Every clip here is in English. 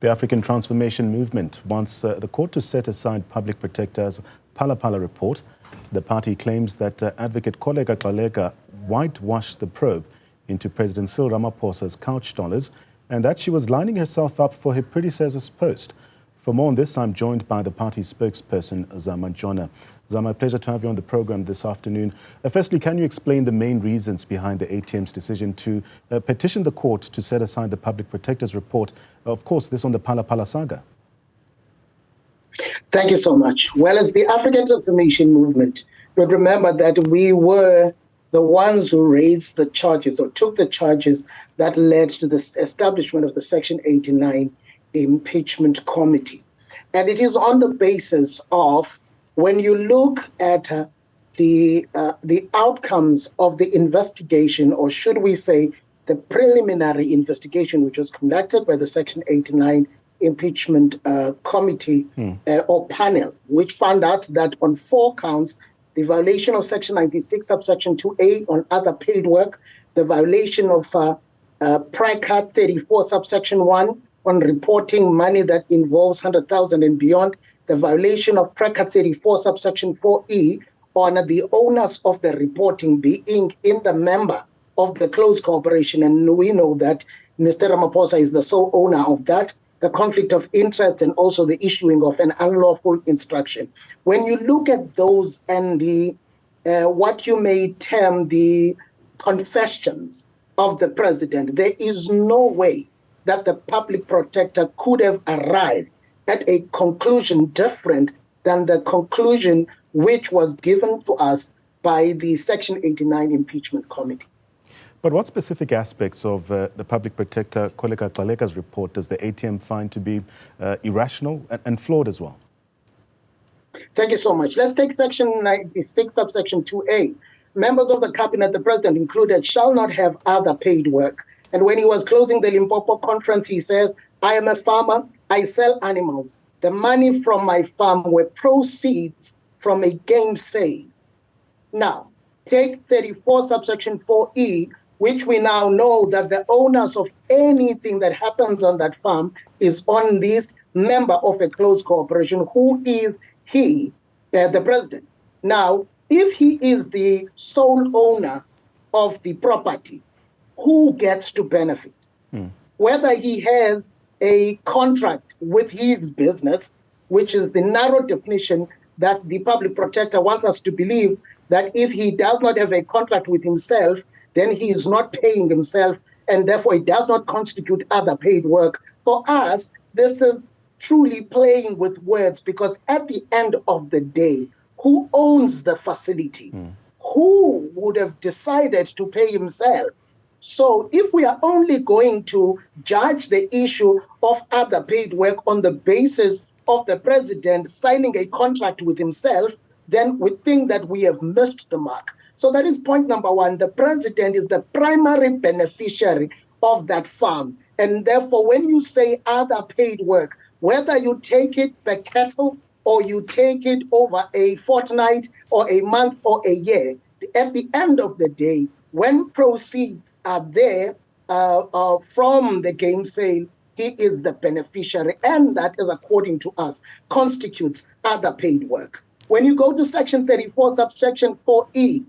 The African Transformation Movement wants the court to set aside Public Protector's Phala Phala report. The party claims that Advocate Kholeka Kholeka whitewashed the probe into President Cyril Ramaphosa's couch dollars and that she was lining herself up for her predecessor's post. For more on this, I'm joined by the party's spokesperson, Zama Ntshona. Zama, a pleasure to have you on the program this afternoon. Firstly, can you explain the main reasons behind the ATM's decision to petition the court to set aside the Public Protector's report? Of course, this on the Phala Phala saga. Thank you so much. Well, as the African Transformation Movement, but remember that we were the ones who raised the charges or took the charges that led to the establishment of the Section 89 Impeachment Committee. And it is on the basis of, when you look at the outcomes of the investigation, or should we say the preliminary investigation, which was conducted by the Section 89 Impeachment Committee or panel, which found out that on 4 counts, the violation of Section 96, subsection 2A on other paid work, the violation of PRICA 34, subsection 1 on reporting money that involves 100,000 and beyond, the violation of PRICA 34, subsection 4E on the owners of the reporting being in the member of the close corporation. And we know that Mr. Ramaphosa is the sole owner of that, the conflict of interest, and also the issuing of an unlawful instruction. When you look at those and the what you may term the confessions of the president, there is no way that the public protector could have arrived at a conclusion different than the conclusion which was given to us by the Section 89 Impeachment Committee. But what specific aspects of the Public Protector Kholeka Kholeka's report does the ATM find to be irrational and flawed as well? Thank you so much. Let's take Section 96, subsection 2A. Members of the cabinet, the president included, shall not have other paid work. And when he was closing the Limpopo conference, he says, I am a farmer, I sell animals. The money from my farm were proceeds from a game sale. Now, take 34 subsection 4E, which we now know that the owners of anything that happens on that farm is on this member of a close corporation. Who is he? The president. Now, if he is the sole owner of the property, who gets to benefit? Whether he has a contract with his business, which is the narrow definition that the public protector wants us to believe, that if he does not have a contract with himself, then he is not paying himself, and therefore it does not constitute other paid work. For us, this is truly playing with words, because at the end of the day, who owns the facility? Who would have decided to pay himself? So if we are only going to judge the issue of other paid work on the basis of the president signing a contract with himself, then we think that we have missed the mark. So that is point number 1. The president is the primary beneficiary of that farm. And therefore, when you say other paid work, whether you take it per cattle or you take it over a fortnight or a month or a year, at the end of the day, when proceeds are there from the game sale, he is the beneficiary, and that is, according to us, constitutes other paid work. When you go to Section 34, subsection 4E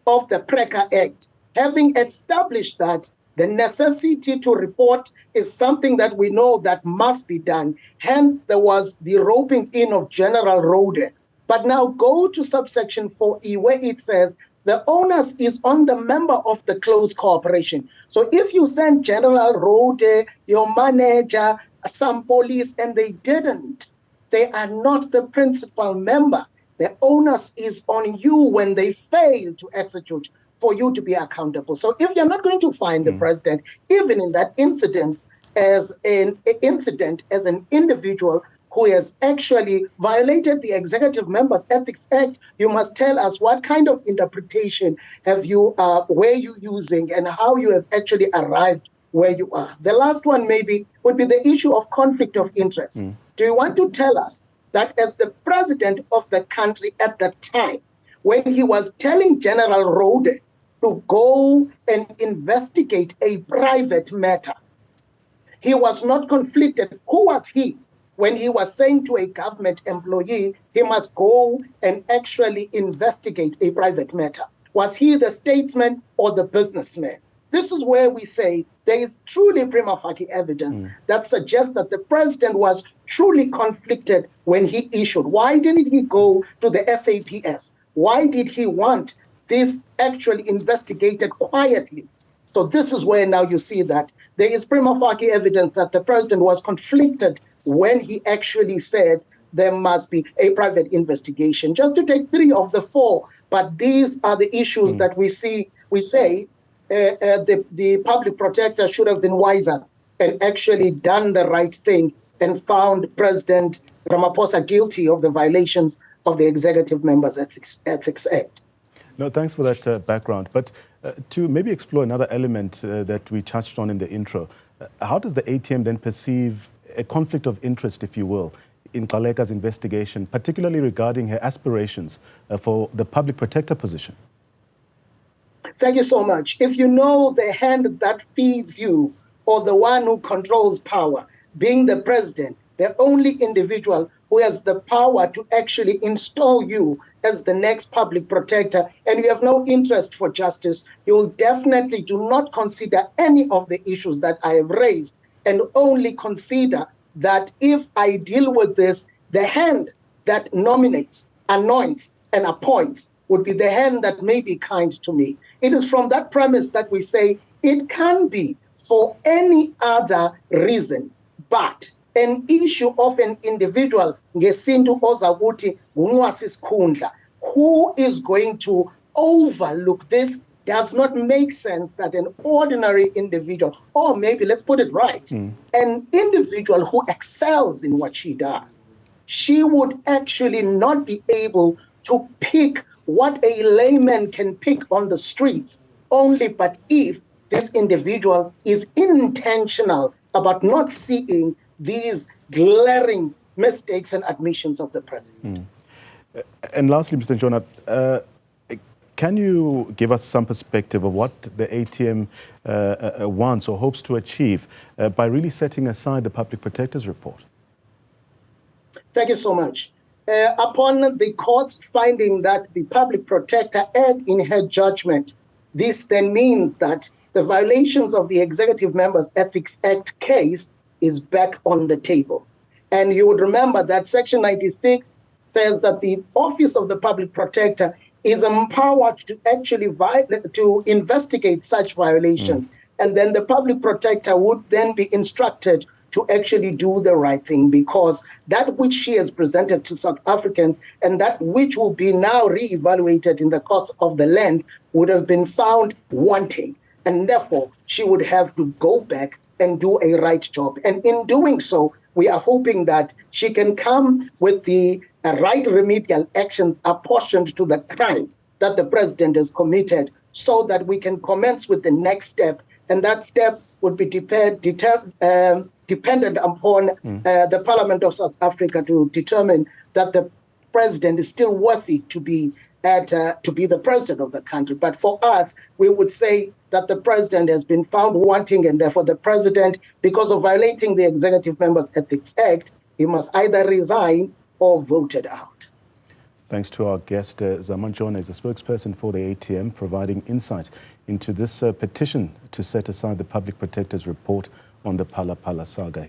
of the PRICA Act, having established that the necessity to report is something that we know that must be done, hence there was the roping in of General Rode. But now go to subsection 4E, where it says, the onus is on the member of the close corporation. So if you send General Rode, your manager, some police, and they didn't, they are not the principal member. The onus is on you when they fail to execute for you to be accountable. So if you're not going to find the president, even in that incident, as an individual who has actually violated the Executive Members Ethics Act, you must tell us what kind of interpretation have you, were you using, and how you have actually arrived where you are. The last one maybe would be the issue of conflict of interest. Do you want to tell us that as the president of the country at that time, when he was telling General Rode to go and investigate a private matter, He was not conflicted. Who was he when he was saying to a government employee, he must go and actually investigate a private matter? Was he the statesman or the businessman? This is where we say there is truly prima facie evidence that suggests that the president was truly conflicted when he issued. Why didn't he go to the SAPS? Why did he want this actually investigated quietly? So this is where now you see that there is prima facie evidence that the president was conflicted when he actually said there must be a private investigation. Just to take 3 of the 4, but these are the issues that we say the public protector should have been wiser and actually done the right thing and found President Ramaphosa guilty of the violations of the Executive Members Ethics Act. No, thanks for that background. But to maybe explore another element that we touched on in the intro, how does the ATM then perceive a conflict of interest, if you will, in Gcaleka's investigation, particularly regarding her aspirations for the public protector position? Thank you so much. If you know the hand that feeds you or the one who controls power, being the president, the only individual who has the power to actually install you as the next public protector, and you have no interest for justice, you will definitely do not consider any of the issues that I have raised and only consider that if I deal with this, the hand that nominates, anoints, and appoints would be the hand that may be kind to me. It is from that premise that we say it can be for any other reason, but an issue of an individual, ngesintu ozakuthi nguNcwasi Sikhundla, who is going to overlook this, does not make sense that an ordinary individual, or maybe let's put it right, an individual who excels in what she does, she would actually not be able to pick what a layman can pick on the streets, only but if this individual is intentional about not seeing these glaring mistakes and admissions of the president. And lastly, Mr. Ntshona, can you give us some perspective of what the ATM wants or hopes to achieve by really setting aside the Public Protector's report? Thank you so much. Upon the court's finding that the Public Protector erred in her judgment, this then means that the violations of the Executive Members Ethics Act case is back on the table. And you would remember that Section 96 says that the Office of the Public Protector is empowered to actually to investigate such violations. And then the Public Protector would then be instructed to actually do the right thing, because that which she has presented to South Africans and that which will be now re-evaluated in the courts of the land would have been found wanting. And therefore, she would have to go back and do a right job. And in doing so, we are hoping that she can come with the right remedial actions apportioned to the crime that the president has committed, so that we can commence with the next step. And that step would be dependent upon the Parliament of South Africa to determine that the president is still worthy to be the president of the country. But for us, we would say that the president has been found wanting, and therefore the president, because of violating the Executive Members Ethics Act, he must either resign or voted out. Thanks to our guest, Zama Ntshona is the spokesperson for the ATM, providing insight into this petition to set aside the Public Protector's report on the Phala Phala saga.